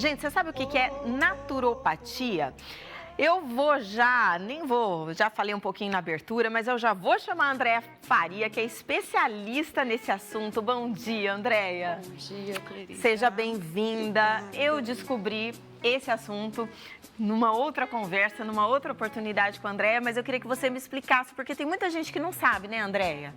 Gente, você sabe o que é naturopatia? Já falei um pouquinho na abertura, mas eu já vou chamar a Andréia Faria, que é especialista nesse assunto. Bom dia, Andréia. Bom dia, Clarice. Seja bem-vinda. Eu descobri esse assunto numa outra conversa, numa outra oportunidade com a Andréia, mas eu queria que você me explicasse, porque tem muita gente que não sabe, né, Andréia?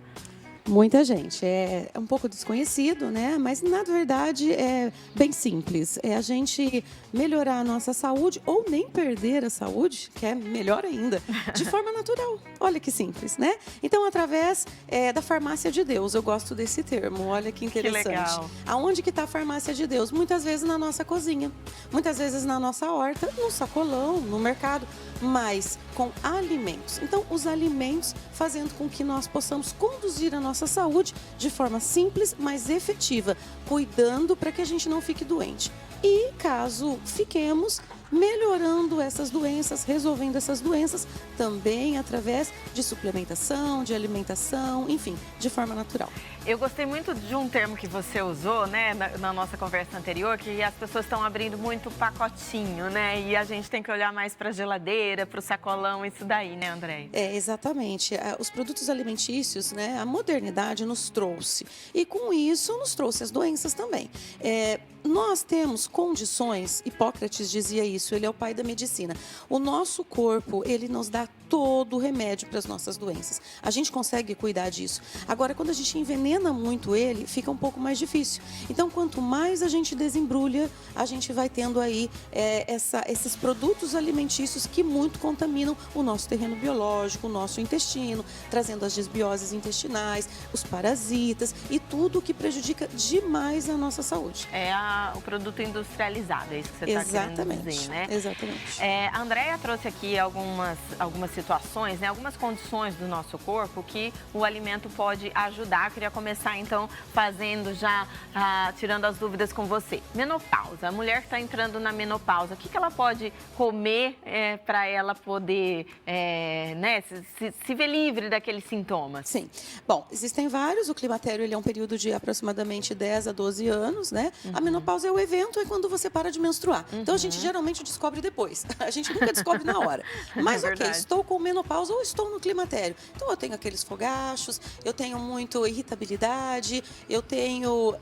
Muita gente. É um pouco desconhecido, né? Mas, na verdade, é bem simples. É a gente melhorar a nossa saúde ou nem perder a saúde, que é melhor ainda, de forma natural. Olha que simples, né? Então, através da farmácia de Deus. Eu gosto desse termo. Olha que interessante. Que legal. Aonde que está a farmácia de Deus? Muitas vezes na nossa cozinha. Muitas vezes na nossa horta, no sacolão, no mercado. Mas com alimentos. Então, os alimentos fazendo com que nós possamos conduzir a nossa saúde de forma simples, mas efetiva, cuidando para que a gente não fique doente. E caso fiquemos, melhorando essas doenças, resolvendo essas doenças, também através de suplementação, de alimentação, enfim, de forma natural. Eu gostei muito de um termo que você usou, né, na nossa conversa anterior, que as pessoas estão abrindo muito pacotinho, né, e a gente tem que olhar mais para a geladeira, para o sacolão, isso daí, né, André? Exatamente. Os produtos alimentícios, né, a modernidade nos trouxe. E com isso, nos trouxe as doenças também. Nós temos condições, Hipócrates dizia isso, ele é o pai da medicina. O nosso corpo, ele nos dá todo o remédio para as nossas doenças. A gente consegue cuidar disso. Agora, quando a gente envenena muito ele, fica um pouco mais difícil. Então, quanto mais a gente desembrulha, a gente vai tendo aí esses produtos alimentícios que muito contaminam o nosso terreno biológico, o nosso intestino, trazendo as desbioses intestinais, os parasitas e tudo que prejudica demais a nossa saúde. O produto industrializado, é isso que você está querendo dizer, né? Exatamente. A Andréia trouxe aqui algumas situações, né? Algumas condições do nosso corpo que o alimento pode ajudar. Eu queria começar, então, tirando as dúvidas com você. Menopausa, a mulher que está entrando na menopausa, o que ela pode comer para ela poder se ver livre daqueles sintomas? Sim. Bom, existem vários. O climatério ele é um período de aproximadamente 10 a 12 anos, né? A menopausa é o evento, é quando você para de menstruar. Então, a gente geralmente descobre depois. A gente nunca descobre na hora. Mas, ok, estou com menopausa ou estou no climatério. Então, eu tenho aqueles fogachos, eu tenho muito irritabilidade, eu tenho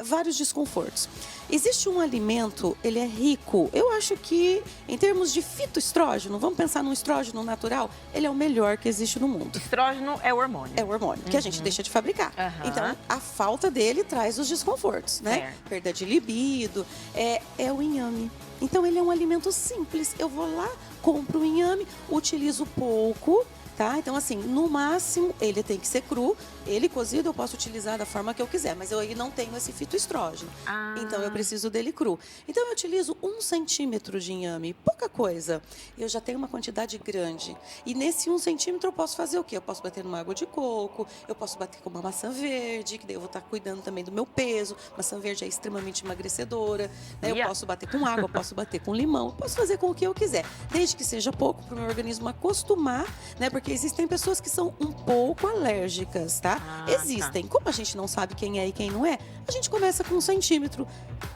vários desconfortos. Existe um alimento, ele é rico. Eu acho que, em termos de fitoestrógeno, vamos pensar num estrógeno natural, ele é o melhor que existe no mundo. Estrógeno é o hormônio. É o hormônio, que a gente deixa de fabricar. Então, a falta dele traz os desconfortos, né? Perda de libido, é o inhame. Então, ele é um alimento simples. Eu vou lá, compro o inhame, utilizo pouco, tá? Então, assim, no máximo, ele tem que ser cru. Ele cozido eu posso utilizar da forma que eu quiser, mas eu aí não tenho esse fitoestrógeno. Então, eu preciso dele cru. Então, eu utilizo 1 centímetro de inhame, pouca coisa. Eu já tenho uma quantidade grande. E nesse 1 centímetro eu posso fazer o quê? Eu posso bater numa água de coco, eu posso bater com uma maçã verde, que daí eu vou estar cuidando também do meu peso. Maçã verde é extremamente emagrecedora. Né? Eu posso bater com água, eu posso bater com limão, eu posso fazer com o que eu quiser. Desde que seja pouco, para o meu organismo acostumar, né? Porque existem pessoas que são um pouco alérgicas, tá? Existem. Tá. Como a gente não sabe quem é e quem não é, a gente começa com 1 centímetro.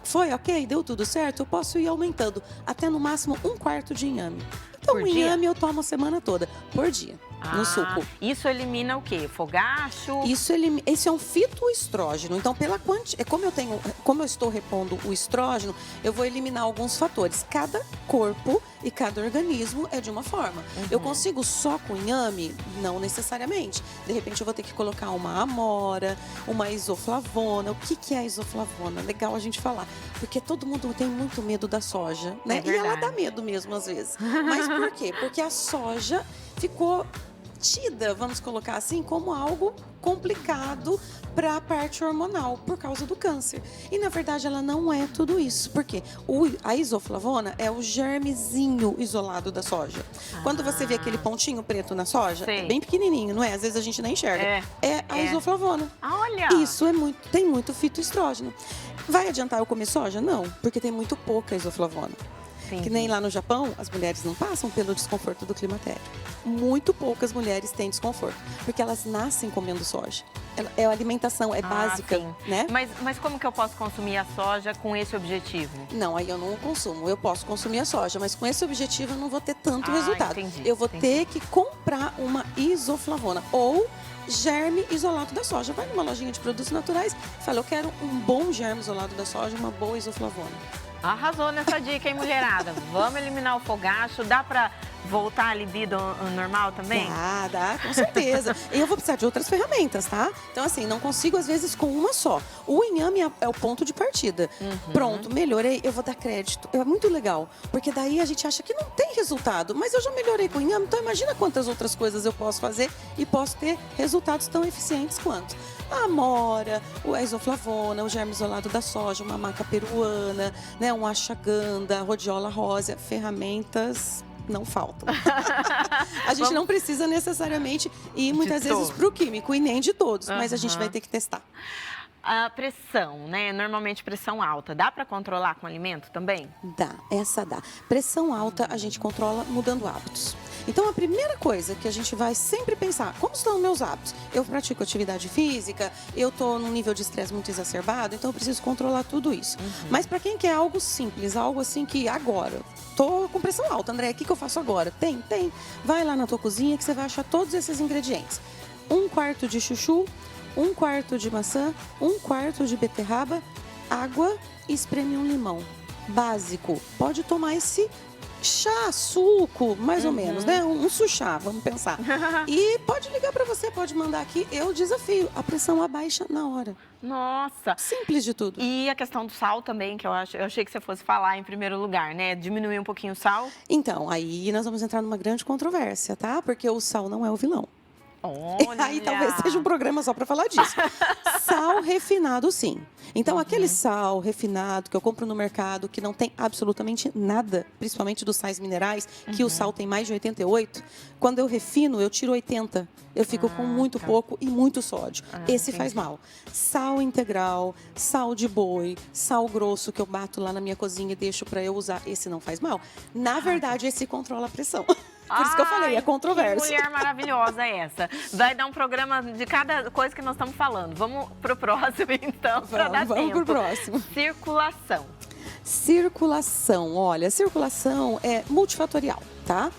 Foi ok? Deu tudo certo? Eu posso ir aumentando até no máximo 1/4 de inhame. Então, o inhame eu tomo a semana toda, por dia, no suco. Isso elimina o quê? Fogacho? Esse é um fitoestrógeno. Então, como eu estou repondo o estrógeno, eu vou eliminar alguns fatores. Cada corpo e cada organismo é de uma forma. Eu consigo só com inhame? Não necessariamente. De repente, eu vou ter que colocar uma amora, uma isoflavona. O que é a isoflavona? Legal a gente falar. Porque todo mundo tem muito medo da soja, né? E ela dá medo mesmo, às vezes. Mas por quê? Porque a soja ficou tida, vamos colocar assim, como algo complicado para a parte hormonal por causa do câncer. E na verdade ela não é tudo isso, porque a isoflavona é o germezinho isolado da soja. Quando você vê aquele pontinho preto na soja, é bem pequenininho, não é? Às vezes a gente nem enxerga. É a isoflavona. Olha! Isso tem muito fitoestrógeno. Vai adiantar eu comer soja? Não, porque tem muito pouca isoflavona. Que nem lá no Japão, as mulheres não passam pelo desconforto do climatério. Muito poucas mulheres têm desconforto, porque elas nascem comendo soja. É a alimentação, é básica, sim. né? Mas como que eu posso consumir a soja com esse objetivo? Não, aí eu não consumo. Eu posso consumir a soja, mas com esse objetivo eu não vou ter tanto resultado. Entendi, eu vou ter que comprar uma isoflavona ou germe isolado da soja. Vai numa lojinha de produtos naturais e fala, eu quero um bom germe isolado da soja, uma boa isoflavona. Arrasou nessa dica, hein, mulherada? Vamos eliminar o fogacho. Dá pra voltar a libido normal também? Dá, com certeza. E eu vou precisar de outras ferramentas, tá? Então, assim, não consigo, às vezes, com uma só. O inhame é o ponto de partida. Pronto, melhorei, eu vou dar crédito. É muito legal, porque daí a gente acha que não tem resultado. Mas eu já melhorei com o inhame, então imagina quantas outras coisas eu posso fazer e posso ter resultados tão eficientes quanto a amora, a isoflavona, o germe isolado da soja, uma maca peruana, né, um ashwagandha, a rhodiola rósea, ferramentas não faltam. A gente não precisa necessariamente ir muitas vezes para o químico, e nem de todos, mas a gente vai ter que testar. A pressão, né? Normalmente pressão alta. Dá para controlar com alimento também? Dá, essa dá. Pressão alta a gente controla mudando hábitos. Então, a primeira coisa que a gente vai sempre pensar, como estão os meus hábitos? Eu pratico atividade física, eu estou num nível de estresse muito exacerbado, então eu preciso controlar tudo isso. Mas para quem quer algo simples, algo assim que agora, tô com pressão alta, André, o que eu faço agora? Tem. Vai lá na tua cozinha que você vai achar todos esses ingredientes. 1/4 de chuchu, 1/4 de maçã, 1/4 de beterraba, água e espreme um limão. Básico. Pode tomar esse chá, suco, mais ou menos, né? Um suchá, vamos pensar. E pode ligar para você, pode mandar aqui. Eu desafio. A pressão abaixa na hora. Nossa! Simples de tudo. E a questão do sal também, que eu achei que você fosse falar em primeiro lugar, né? Diminuir um pouquinho o sal. Então, aí nós vamos entrar numa grande controvérsia, tá? Porque o sal não é o vilão. Olha. Aí talvez seja um programa só para falar disso. Sal refinado, sim. Então, aquele sal refinado que eu compro no mercado, que não tem absolutamente nada, principalmente dos sais minerais, que o sal tem mais de 88, quando eu refino, eu tiro 80. Eu fico com muito pouco e muito sódio. Esse faz mal. Sal integral, sal de boi, sal grosso que eu bato lá na minha cozinha e deixo para eu usar, esse não faz mal. Na verdade, esse controla a pressão. Por isso que eu falei, é controverso. Que mulher maravilhosa é essa. Vai dar um programa de cada coisa que nós estamos falando. Vamos pro próximo, então, para dar tempo. Vamos pro próximo. Circulação. Circulação, olha, circulação é multifatorial, tá?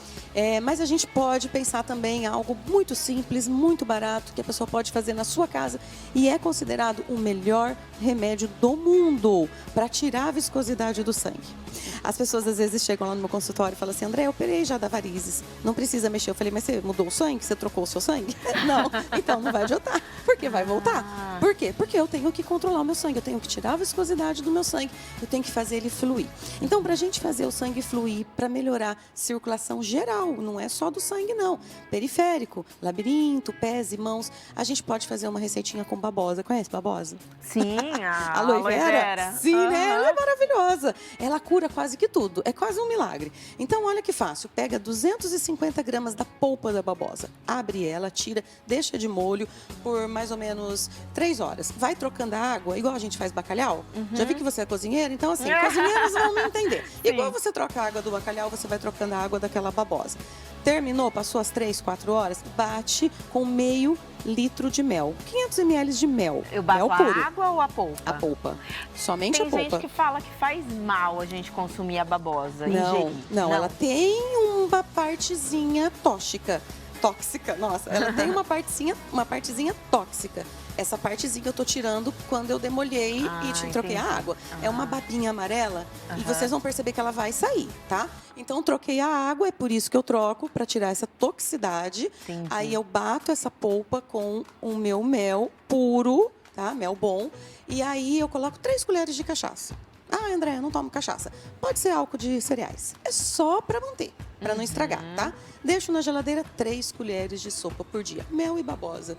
Mas a gente pode pensar também em algo muito simples, muito barato, que a pessoa pode fazer na sua casa e é considerado o melhor remédio do mundo para tirar a viscosidade do sangue. As pessoas às vezes chegam lá no meu consultório e falam assim, André, eu operei já da varizes, não precisa mexer. Eu falei, mas você mudou o sangue? Você trocou o seu sangue? Não, então não vai adiantar, porque vai voltar. Por quê? Porque eu tenho que controlar o meu sangue, eu tenho que tirar a viscosidade do meu sangue, eu tenho que fazer ele fluir. Então, para a gente fazer o sangue fluir, para melhorar a circulação geral, não é só do sangue, não. Periférico, labirinto, pés e mãos, a gente pode fazer uma receitinha com babosa. Conhece babosa? Sim, a aloe vera. Sim, né? Ela é maravilhosa. Ela cura quase que tudo. É quase um milagre. Então, olha que fácil. Pega 250 gramas da polpa da babosa. Abre ela, tira, deixa de molho por mais ou menos 3 horas. Vai trocando a água, igual a gente faz bacalhau. Já vi que você é cozinheira, então assim, cozinheiros vão me entender. Igual você troca a água do bacalhau, você vai trocando a água daquela babosa. Terminou, passou as 3, 4 horas, bate com meio litro de mel. 500 ml de mel. Eu bato mel puro. A água ou a polpa? A polpa. Somente Tem a polpa. gente que fala que faz mal a gente consumir a babosa, ingerir. Não, ela tem uma partezinha tóxica. Nossa, ela tem uma partezinha tóxica. Essa partezinha eu tô tirando quando eu demolhei e troquei a água. É uma babinha amarela e vocês vão perceber que ela vai sair, tá? Então, troquei a água, é por isso que eu troco, para tirar essa toxicidade. Entendi. Aí eu bato essa polpa com o meu mel puro, tá? Mel bom. E aí eu coloco 3 colheres de cachaça. Ah, André, eu não tomo cachaça. Pode ser álcool de cereais. É só para manter, para não estragar, tá? Deixo na geladeira 3 colheres de sopa por dia. Mel e babosa.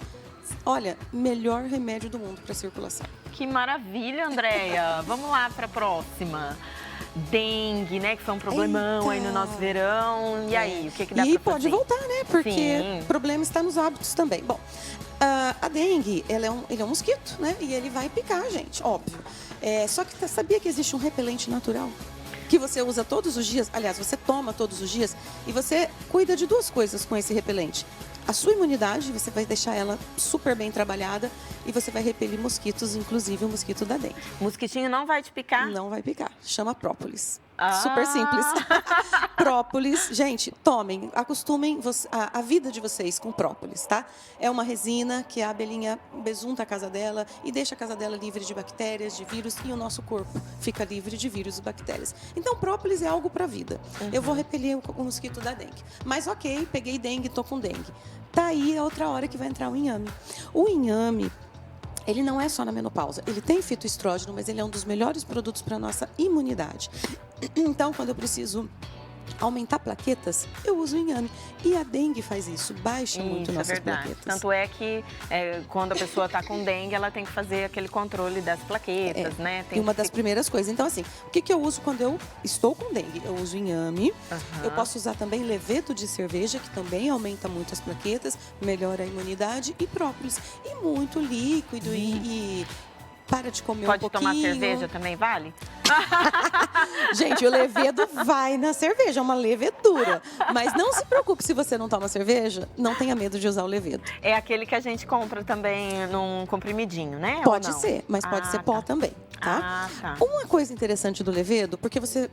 Olha, melhor remédio do mundo para circulação. Que maravilha, Andréia. Vamos lá para a próxima. Dengue, né? Que foi um problemão aí no nosso verão. E aí, o que dá pra fazer? E pode voltar, né? Porque o problema está nos hábitos também. Bom, a dengue, ele é um mosquito, né? E ele vai picar a gente, óbvio. Só que sabia que existe um repelente natural? que você usa todos os dias, aliás, você toma todos os dias, e você cuida de duas coisas com esse repelente. A sua imunidade, você vai deixar ela super bem trabalhada e você vai repelir mosquitos, inclusive o mosquito da dengue. Mosquitinho não vai te picar? Não vai picar. Chama própolis. Super simples. Própolis, gente, tomem, acostumem a vida de vocês com própolis, tá? É uma resina que a abelhinha besunta a casa dela e deixa a casa dela livre de bactérias, de vírus, e o nosso corpo fica livre de vírus e bactérias. Então, própolis é algo para a vida. Eu vou repelir o mosquito da dengue. Mas ok, peguei dengue, tô com dengue. Tá aí a outra hora que vai entrar o inhame. O inhame, ele não é só na menopausa. Ele tem fitoestrógeno, mas ele é um dos melhores produtos para a nossa imunidade. Então, quando eu preciso aumentar plaquetas, eu uso o inhame. E a dengue faz isso, baixa muito nossas plaquetas. Tanto é que quando a pessoa está com dengue, ela tem que fazer aquele controle das plaquetas, né? Tem uma das primeiras coisas. Então, assim, o que eu uso quando eu estou com dengue? Eu uso inhame, eu posso usar também levedo de cerveja, que também aumenta muito as plaquetas, melhora a imunidade, e própolis. E muito líquido e para de comer um pouquinho. Pode tomar cerveja também, vale? Gente, o levedo vai na cerveja, é uma levedura. Mas não se preocupe se você não toma cerveja, não tenha medo de usar o levedo. É aquele que a gente compra também num comprimidinho, né? Pode ser, mas pode ser pó também, tá? Uma coisa interessante do levedo, porque você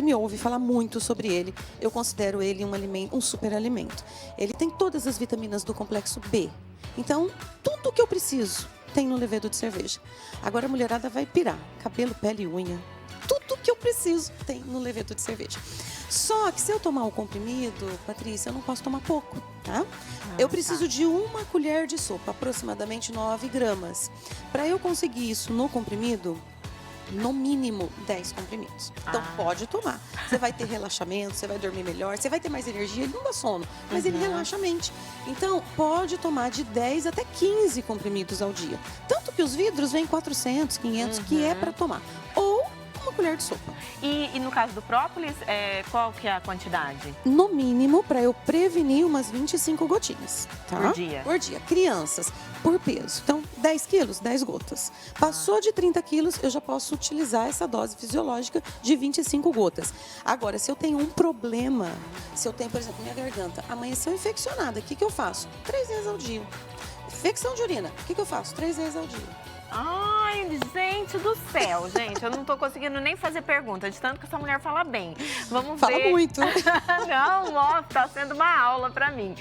me ouve falar muito sobre ele, eu considero ele um super alimento. Ele tem todas as vitaminas do complexo B. Então, tudo que eu preciso tem no levedo de cerveja. Agora a mulherada vai pirar. Cabelo, pele e unha. Tudo que eu preciso tem no levedo de cerveja. Só que se eu tomar o comprimido, Patrícia, eu não posso tomar pouco, tá? Eu preciso de uma colher de sopa, aproximadamente 9 gramas. Para eu conseguir isso no comprimido, no mínimo 10 comprimidos. Então pode tomar. Você vai ter relaxamento, você vai dormir melhor, você vai ter mais energia, ele não dá sono, mas ele relaxa a mente. Então pode tomar de 10 até 15 comprimidos ao dia. Tanto que os vidros vêm 400, 500, que é para tomar. Ou uma colher de sopa. E no caso do própolis, qual que é a quantidade? No mínimo, para eu prevenir, umas 25 gotinhas. Tá? Por dia? Por dia. Crianças, por peso. Então, 10 quilos, 10 gotas. Passou de 30 quilos, eu já posso utilizar essa dose fisiológica de 25 gotas. Agora, se eu tenho um problema, se eu tenho, por exemplo, minha garganta amanheceu infeccionada, o que eu faço? 3 vezes ao dia. Infecção de urina, o que eu faço? 3 vezes ao dia. Ai, gente do céu, gente, eu não tô conseguindo nem fazer pergunta, de tanto que essa mulher fala bem. Vamos ver. Fala muito. Não, ó, tá sendo uma aula pra mim.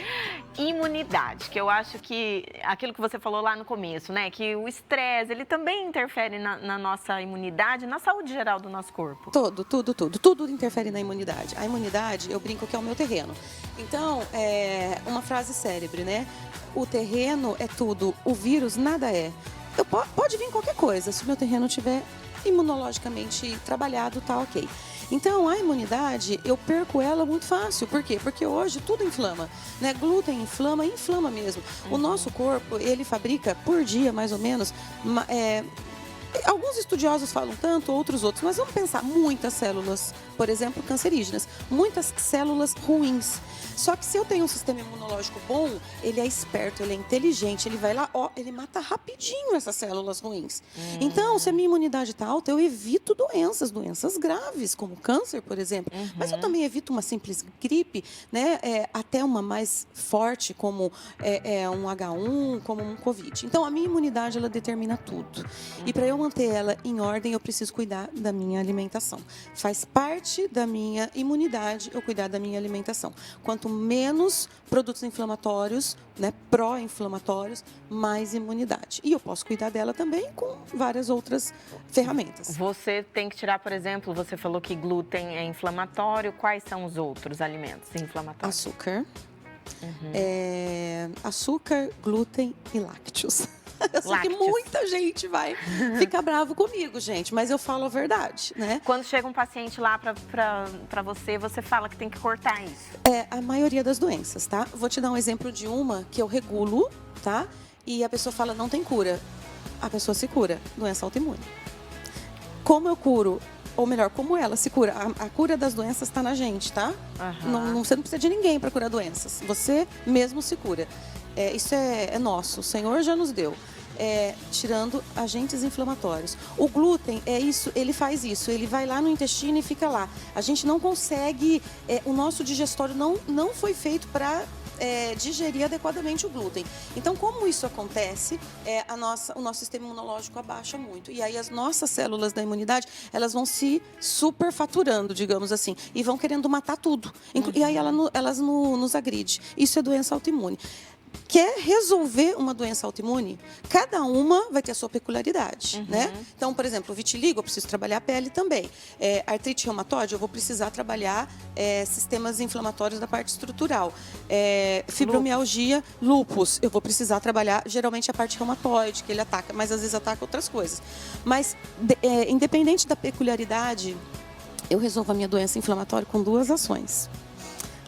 Imunidade, que eu acho que aquilo que você falou lá no começo, né, que o estresse, ele também interfere na nossa imunidade, na saúde geral do nosso corpo. Tudo interfere na imunidade. A imunidade, eu brinco que é o meu terreno. Então, uma frase célebre, né? O terreno é tudo, o vírus nada é. Pode vir qualquer coisa, se o meu terreno estiver imunologicamente trabalhado, tá ok. Então, a imunidade, eu perco ela muito fácil. Por quê? Porque hoje tudo inflama, né? Glúten inflama mesmo. O nosso corpo, ele fabrica por dia, mais ou menos, alguns estudiosos falam tanto, outros. Mas vamos pensar, muitas células, por exemplo, cancerígenas, muitas células ruins. Só que se eu tenho um sistema imunológico bom, ele é esperto, ele é inteligente, ele vai lá, ele mata rapidinho essas células ruins. Então, se a minha imunidade está alta, eu evito doenças graves, como câncer, por exemplo. Mas eu também evito uma simples gripe, né? Até uma mais forte, como um H1, como um Covid. Então, a minha imunidade, ela determina tudo. E para eu manter ela em ordem, eu preciso cuidar da minha alimentação. Faz parte da minha imunidade eu cuidar da minha alimentação. Quanto menos produtos inflamatórios, né, pró-inflamatórios, mais imunidade. E eu posso cuidar dela também com várias outras ferramentas. Você tem que tirar, por exemplo, você falou que glúten é inflamatório. Quais são os outros alimentos inflamatórios? Açúcar. Açúcar, glúten e lácteos. Eu sei que muita gente vai ficar bravo comigo, gente, mas eu falo a verdade, né? Quando chega um paciente lá pra você fala que tem que cortar isso? A maioria das doenças, tá? Vou te dar um exemplo de uma que eu regulo, tá? E a pessoa fala, não tem cura. A pessoa se cura, doença autoimune. Como eu curo? Ou melhor, como ela se cura? A cura das doenças está na gente, tá? Você não precisa de ninguém para curar doenças. Você mesmo se cura. Isso é nosso. O Senhor já nos deu. tirando agentes inflamatórios. O glúten é isso, ele faz isso, ele vai lá no intestino e fica lá. A gente não consegue, o nosso digestório não foi feito para digerir adequadamente o glúten. Então, como isso acontece, o nosso sistema imunológico abaixa muito. E aí as nossas células da imunidade, elas vão se superfaturando, digamos assim, e vão querendo matar tudo. E aí elas nos agridem. Isso é doença autoimune. Quer resolver uma doença autoimune? Cada uma vai ter a sua peculiaridade, né? Então, por exemplo, o vitiligo, eu preciso trabalhar a pele também. Artrite reumatoide, eu vou precisar trabalhar sistemas inflamatórios da parte estrutural. Fibromialgia, lúpus, eu vou precisar trabalhar geralmente a parte reumatoide, que ele ataca, mas às vezes ataca outras coisas. Mas, independente da peculiaridade, eu resolvo a minha doença inflamatória com 2 ações.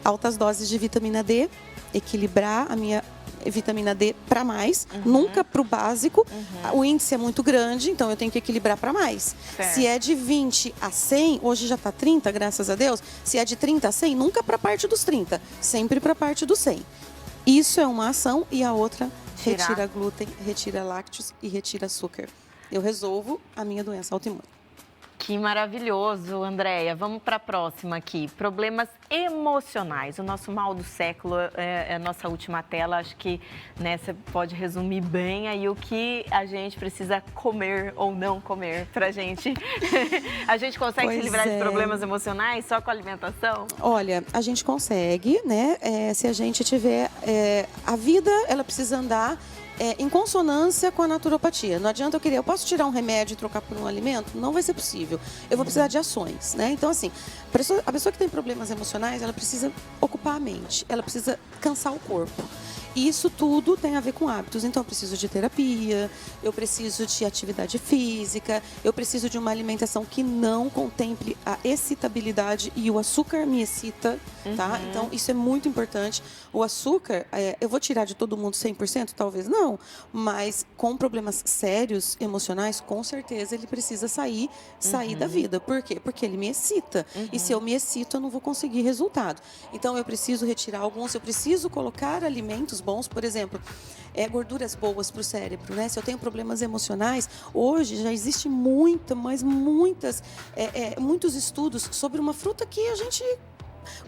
Altas doses de vitamina D, equilibrar a minha vitamina D para mais, nunca para o básico. O índice é muito grande, então eu tenho que equilibrar para mais. Certo. Se é de 20 a 100, hoje já está 30, graças a Deus. Se é de 30 a 100, nunca para a parte dos 30, sempre para a parte dos 100. Isso é uma ação e a outra retira glúten, retira lácteos e retira açúcar. Eu resolvo a minha doença autoimune. Que maravilhoso, Andréia. Vamos para a próxima aqui. Problemas emocionais. O nosso mal do século é a nossa última tela. Acho que você pode resumir bem aí o que a gente precisa comer ou não comer pra gente. A gente consegue se livrar de problemas emocionais só com a alimentação? Olha, a gente consegue, né? Se a gente tiver... a vida, ela precisa andar em consonância com a naturopatia. Não adianta eu posso tirar um remédio e trocar por um alimento? Não vai ser possível. Eu vou precisar de ações, né? Então, assim, a pessoa que tem problemas emocionais, ela precisa ocupar a mente, ela precisa cansar o corpo. E isso tudo tem a ver com hábitos. Então, eu preciso de terapia, eu preciso de atividade física, eu preciso de uma alimentação que não contemple a excitabilidade, e o açúcar me excita, tá? Então, isso é muito importante. O açúcar, eu vou tirar de todo mundo 100%? Talvez não, mas com problemas sérios, emocionais, com certeza ele precisa sair da vida. Por quê? Porque ele me excita. E se eu me excito, eu não vou conseguir resultado. Então, eu preciso retirar alguns, eu preciso colocar alimentos bons, por exemplo, gorduras boas para o cérebro, né? Se eu tenho problemas emocionais, hoje já existe muitos estudos sobre uma fruta que a gente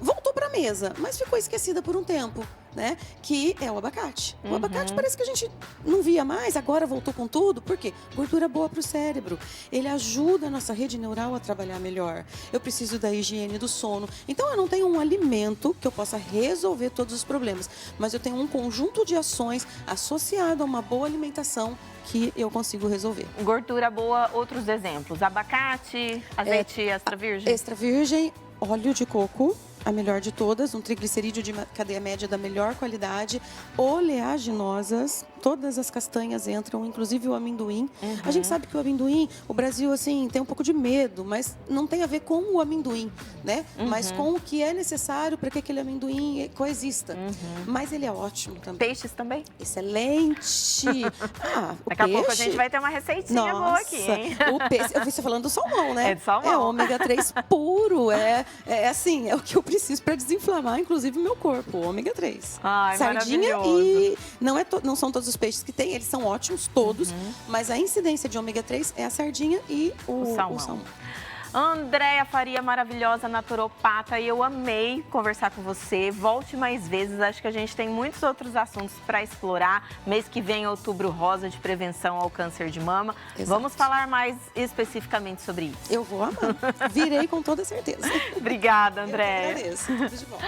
voltou para a mesa, mas ficou esquecida por um tempo, né? Que é o abacate. O abacate parece que a gente não via mais, agora voltou com tudo. Por quê? Gordura boa para o cérebro. Ele ajuda a nossa rede neural a trabalhar melhor. Eu preciso da higiene do sono. Então, eu não tenho um alimento que eu possa resolver todos os problemas, mas eu tenho um conjunto de ações associado a uma boa alimentação que eu consigo resolver. Gordura boa, outros exemplos. Abacate, azeite extra virgem. Extra virgem, óleo de coco, a melhor de todas, um triglicerídeo de cadeia média da melhor qualidade, oleaginosas, todas as castanhas entram, inclusive o amendoim. A gente sabe que o amendoim, o Brasil, assim, tem um pouco de medo, mas não tem a ver com o amendoim, né? Mas com o que é necessário para que aquele amendoim coexista. Mas ele é ótimo também. Peixes também? Excelente! Daqui a pouco a gente vai ter uma receitinha boa aqui, hein? O peixe, eu vi você falando do salmão, né? É de salmão. É ômega 3 puro, assim, é o que eu preciso para desinflamar, inclusive, o meu corpo, o ômega 3. Ai, sardinha e não são todos os peixes que tem, eles são ótimos todos, mas a incidência de ômega 3 é a sardinha e o salmão. Andréia Faria, maravilhosa naturopata, e eu amei conversar com você. Volte mais vezes, acho que a gente tem muitos outros assuntos para explorar. Mês que vem, Outubro Rosa, de prevenção ao câncer de mama. Exato. Vamos falar mais especificamente sobre isso. Eu vou amar. Virei com toda certeza. Obrigada, Andréia. Eu agradeço. Tudo de bom.